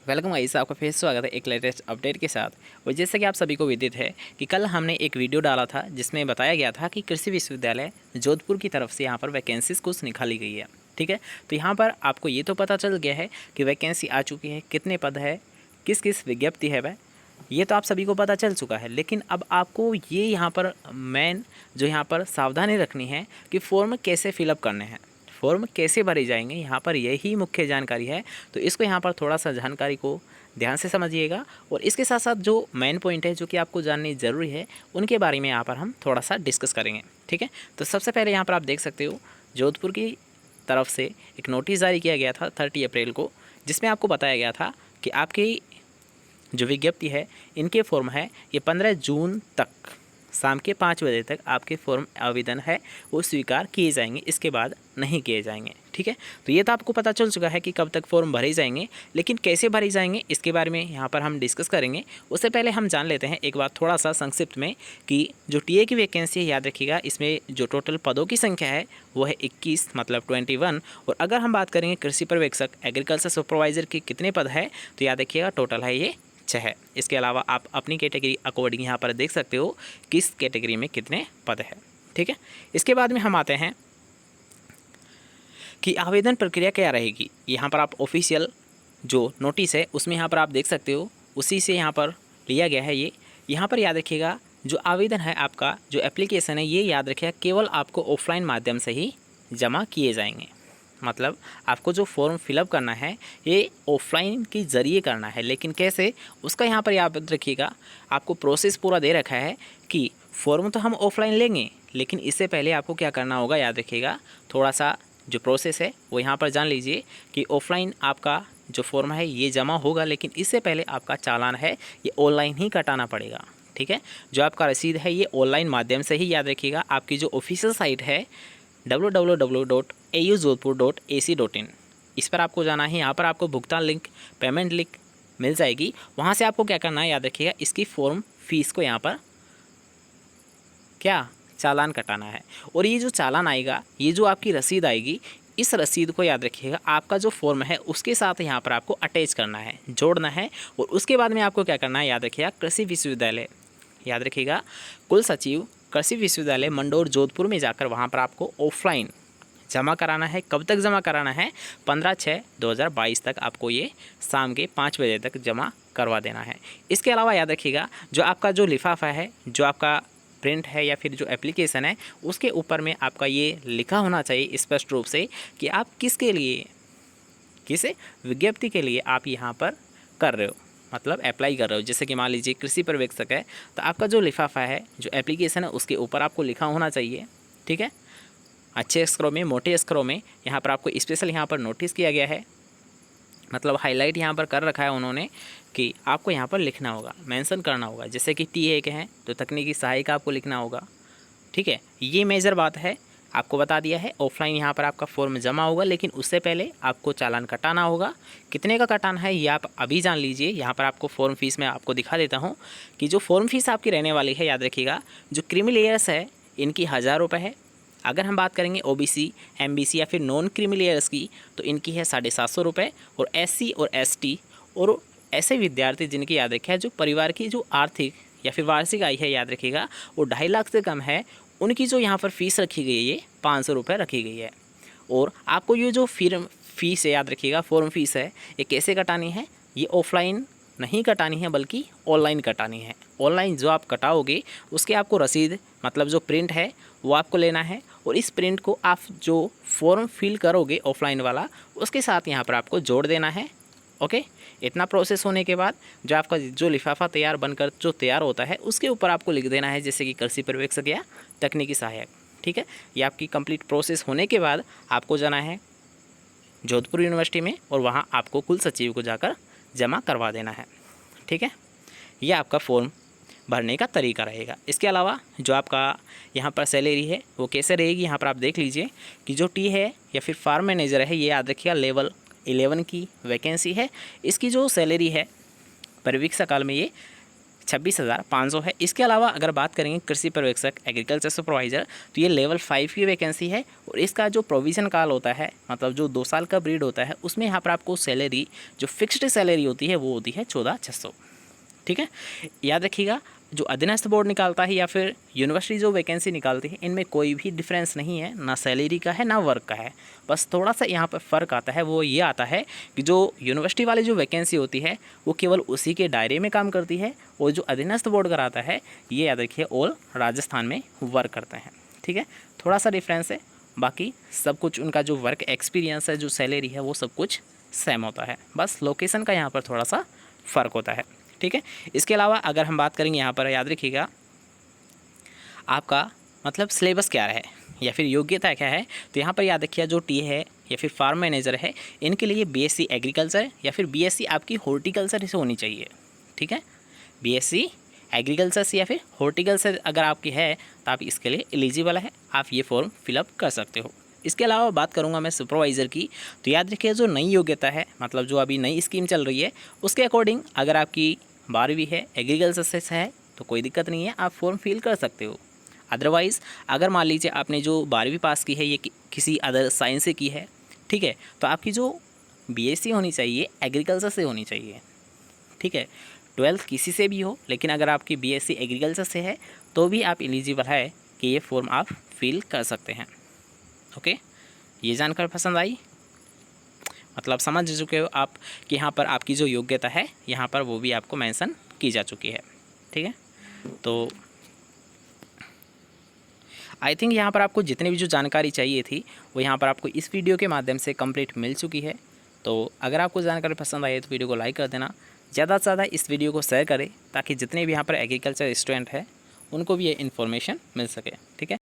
Welcome guys, आपका फिर से स्वागत है एक लेटेस्ट अपडेट के साथ। और जैसे कि आप सभी को विदित है कि कल हमने एक वीडियो डाला था जिसमें बताया गया था कि कृषि विश्वविद्यालय जोधपुर की तरफ से यहाँ पर वैकेंसीज कुछ निकाली गई है। ठीक है, तो यहाँ पर आपको ये तो पता चल गया है कि वैकेंसी आ चुकी है, कितने पद है, किस किस विज्ञप्ति है वह, ये तो आप सभी को पता चल चुका है। लेकिन अब आपको ये यहाँ पर मेन जो यहाँ पर सावधानी रखनी है कि फॉर्म कैसे फिलअप करने हैं, फॉर्म कैसे भरे जाएंगे, यहाँ पर यही मुख्य जानकारी है। तो इसको यहाँ पर थोड़ा सा जानकारी को ध्यान से समझिएगा और इसके साथ साथ जो मेन पॉइंट है जो कि आपको जाननी ज़रूरी है उनके बारे में यहाँ पर हम थोड़ा सा डिस्कस करेंगे। ठीक है, तो सबसे पहले यहाँ पर आप देख सकते हो जोधपुर की तरफ से एक नोटिस जारी किया गया था 30 अप्रैल को, जिसमें आपको बताया गया था कि आपकी जो विज्ञप्ति है, इनके फॉर्म है ये 15 जून तक शाम के 5 बजे तक आपके फॉर्म आवेदन है वो स्वीकार किए जाएंगे, इसके बाद नहीं किए जाएंगे। ठीक है, तो ये तो आपको पता चल चुका है कि कब तक फॉर्म भरे जाएंगे, लेकिन कैसे भरे जाएंगे इसके बारे में यहाँ पर हम डिस्कस करेंगे। उससे पहले हम जान लेते हैं एक बात थोड़ा सा संक्षिप्त में कि जो टीए की वैकेंसी है, याद रखिएगा इसमें जो टोटल पदों की संख्या है वो है 21, मतलब 21। और अगर हम बात करेंगे कृषि पर्यवेक्षक एग्रीकल्चर सुपरवाइजर के कितने पद है, तो याद रखिएगा टोटल है ये 6 है। इसके अलावा आप अपनी कैटेगरी अकॉर्डिंग यहाँ पर देख सकते हो किस कैटेगरी में कितने पद है। ठीक है, इसके बाद में हम आते हैं कि आवेदन प्रक्रिया क्या रहेगी। यहाँ पर आप ऑफिशियल जो नोटिस है उसमें यहाँ पर आप देख सकते हो, उसी से यहाँ पर लिया गया है ये। यहाँ पर याद रखिएगा जो आवेदन है आपका, जो एप्लीकेशन है, ये याद रखिएगा केवल आपको ऑफलाइन माध्यम से ही जमा किए जाएंगे। मतलब आपको जो फॉर्म फिलअप करना है ये ऑफलाइन के ज़रिए करना है, लेकिन कैसे, उसका यहाँ पर याद रखिएगा आपको प्रोसेस पूरा दे रखा है कि फॉर्म तो हम ऑफलाइन लेंगे, लेकिन इससे पहले आपको क्या करना होगा, याद रखिएगा थोड़ा सा जो प्रोसेस है वो यहाँ पर जान लीजिए कि ऑफलाइन आपका जो फॉर्म है ये जमा होगा, लेकिन इससे पहले आपका चालान है ये ऑनलाइन ही कटाना पड़ेगा। ठीक है, जो आपका रसीद है ये ऑनलाइन माध्यम से ही, याद रखिएगा आपकी जो ऑफिशियल साइट है www.auzodhpur.ac.in, इस पर आपको जाना है। यहाँ पर आपको भुगतान लिंक, पेमेंट लिंक मिल जाएगी। वहाँ से आपको क्या करना है, याद रखिएगा इसकी फॉर्म फीस को यहाँ पर क्या चालान कटाना है। और ये जो चालान आएगा, ये जो आपकी रसीद आएगी, इस रसीद को याद रखिएगा आपका जो फॉर्म है उसके साथ यहाँ पर आपको अटैच करना है, जोड़ना है। और उसके बाद में आपको क्या करना है, याद रखिएगा कृषि विश्वविद्यालय, याद रखिएगा कुल सचिव कृषि विश्वविद्यालय मंडौर जोधपुर में जाकर वहाँ पर आपको ऑफलाइन जमा कराना है। कब तक जमा कराना है, 15/6/2022 तक आपको ये शाम के 5 बजे तक जमा करवा देना है। इसके अलावा याद रखिएगा जो आपका जो लिफाफा है, जो आपका प्रिंट है या फिर जो एप्लीकेशन है, उसके ऊपर में आपका ये लिखा होना चाहिए स्पष्ट रूप से कि आप किसके लिए, किस विज्ञप्ति के लिए आप यहाँ पर कर रहे हो, मतलब अप्लाई कर रहे हो। जैसे कि मान लीजिए कृषि पर्यवेक्षक है, तो आपका जो लिफाफा है, जो एप्लीकेशन है, उसके ऊपर आपको लिखा होना चाहिए। ठीक है, अच्छे अक्षरों में, मोटे अक्षरों में यहाँ पर आपको स्पेशल यहाँ पर नोटिस किया गया है, मतलब हाईलाइट यहाँ पर कर रखा है उन्होंने कि आपको यहाँ पर लिखना होगा, मेंशन करना होगा। जैसे कि टीए के हैं तो तकनीकी सहायिका आपको लिखना होगा। ठीक है, ये मेजर बात है, आपको बता दिया है। ऑफलाइन यहाँ पर आपका फॉर्म जमा होगा, लेकिन उससे पहले आपको चालान कटाना होगा। कितने का कटाना है ये आप अभी जान लीजिए। यहाँ पर आपको फॉर्म फीस में आपको दिखा देता हूँ कि जो फॉर्म फीस आपकी रहने वाली है, याद रखिएगा जो क्रीमी लेयर्स है इनकी 1000 रुपये है। अगर हम बात करेंगे ओबीसी, एमबीसी या फिर नॉन क्रीमी लेयर्स की, तो इनकी है 750 रुपये। और एससी और एसटी और ऐसे विद्यार्थी जिनकी, याद रखिएगा जो परिवार की जो आर्थिक या फिर वार्षिक आय है, याद रखिएगा वो 2.5 लाख से कम है, उनकी जो यहाँ पर फ़ीस रखी गई है ये 500 रुपये रखी गई है। और आपको ये जो फीस है, याद रखिएगा फॉर्म फीस है, ये कैसे कटानी है, ये ऑफलाइन नहीं कटानी है बल्कि ऑनलाइन कटानी है। ऑनलाइन जो आप कटाओगे उसके आपको रसीद, मतलब जो प्रिंट है वो आपको लेना है, और इस प्रिंट को आप जो फॉर्म फिल करोगे ऑफलाइन वाला, उसके साथ यहाँ पर आपको जोड़ देना है। ओके, इतना प्रोसेस होने के बाद जो आपका जो लिफाफा तैयार बनकर जो तैयार होता है उसके ऊपर आपको लिख देना है, जैसे कि कृषि पर्यवेक्षक या तकनीकी सहायक। ठीक है, ये आपकी कंप्लीट प्रोसेस होने के बाद आपको जाना है जोधपुर यूनिवर्सिटी में, और वहाँ आपको कुल सचिव को जाकर जमा करवा देना है। ठीक है, यह आपका फॉर्म भरने का तरीका रहेगा। इसके अलावा जो आपका यहाँ पर सैलरी है वो कैसे रहेगी, यहाँ पर आप देख लीजिए कि जो टी है या फिर फार्म मैनेजर है, ये याद रखिएगा लेवल 11 की वैकेंसी है। इसकी जो सैलरी है परीक्षा काल में ये 26,500 है। इसके अलावा अगर बात करेंगे कृषि पर्यवेक्षक एग्रीकल्चर सुपरवाइज़र, तो ये लेवल 5 की वैकेंसी है और इसका जो प्रोविज़न काल होता है, मतलब जो 2 साल का पीरियड होता है, उसमें यहाँ पर आपको सैलरी जो फिक्स्ड सैलरी होती है वो होती है 14,600। ठीक है, याद रखिएगा, जो अधीनस्थ बोर्ड निकालता है या फिर यूनिवर्सिटी जो वैकेंसी निकालती है, इनमें कोई भी डिफरेंस नहीं है, ना सैलरी का है ना वर्क का है। बस थोड़ा सा यहाँ पर फ़र्क आता है, वो ये आता है कि जो यूनिवर्सिटी वाली जो वैकेंसी होती है वो केवल उसी के दायरे में काम करती है और जो अधीनस्थ बोर्ड कराता है ये याद रखिए ऑल राजस्थान में वर्क करते हैं। ठीक है, थोड़ा सा डिफरेंस है, बाकी सब कुछ उनका जो वर्क एक्सपीरियंस है, जो सैलरी है, वो सब कुछ सेम होता है, बस लोकेशन का यहाँ पर थोड़ा सा फ़र्क होता है। ठीक है, इसके अलावा अगर हम बात करेंगे यहाँ पर याद रखिएगा आपका मतलब सिलेबस क्या है या फिर योग्यता क्या है, तो यहाँ पर याद रखिए जो टी है या फिर फार्म मैनेजर है, इनके लिए बीएससी एग्रीकल्चर या फिर बीएससी आपकी हॉर्टिकल्चर से होनी चाहिए। ठीक है, बीएससी एग्रीकल्चर से या फिर हॉर्टिकल्चर अगर आपकी है तो आप इसके लिए एलिजिबल है, आप ये फॉर्म फिलअप कर सकते हो। इसके अलावा बात करूंगा मैं सुपरवाइज़र की, तो याद रखिए जो नई योग्यता है, मतलब जो अभी नई स्कीम चल रही है उसके अकॉर्डिंग अगर आपकी 12वीं है एग्रीकल्चर से है तो कोई दिक्कत नहीं है, आप फॉर्म फिल कर सकते हो। अदरवाइज़ अगर मान लीजिए आपने जो 12वीं पास की है ये किसी अदर साइंस से की है, ठीक है, तो आपकी जो बीएससी होनी चाहिए एग्रीकल्चर से होनी चाहिए। ठीक है, 12th किसी से भी हो, लेकिन अगर आपकी बीएससी एग्रीकल्चर से है तो भी आप एलिजिबल है कि ये फॉर्म आप फिल कर सकते हैं। ओके, ये जानकर पसंद आई, मतलब समझ चुके हो आप कि यहाँ पर आपकी जो योग्यता है यहाँ पर वो भी आपको मेंशन की जा चुकी है। ठीक है, तो आई थिंक यहाँ पर आपको जितनी भी जो जानकारी चाहिए थी वो यहाँ पर आपको इस वीडियो के माध्यम से कंप्लीट मिल चुकी है। तो अगर आपको जानकारी पसंद आई तो वीडियो को लाइक कर देना, ज़्यादा से ज़्यादा इस वीडियो को शेयर करें ताकि जितने भी यहाँ पर एग्रीकल्चर स्टूडेंट हैं उनको भी ये इन्फॉर्मेशन मिल सके। ठीक है।